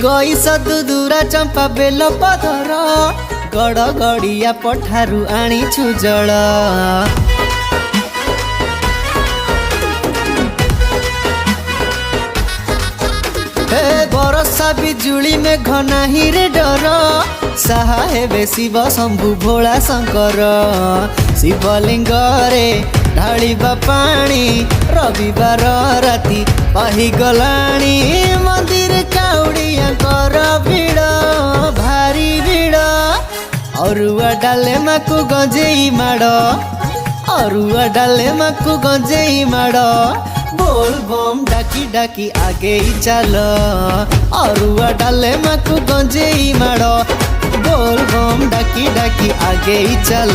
गई सदुदुरा चंपा बेल पधर गड़ गड़िया पठारू आनीछु जल। बरसा बिजुली में घना रे डर साहा हेबे शिव शंभु भोला शंकर। शिवलिंग रे ढालिबा पानी रविवार राति पाही गलाणी मंदिर काउड़ियांकर भीड़ भारी भीड़। अरुआ डाले माकु गंजेई माड़ अरुआ डाले माकु गंजेई माड़ बोल बम डाकी डाकी आगे ही चल। अरुआ डाले माकु गंजेई माड़ बोल बम डाकी डाकी आगे ही चल।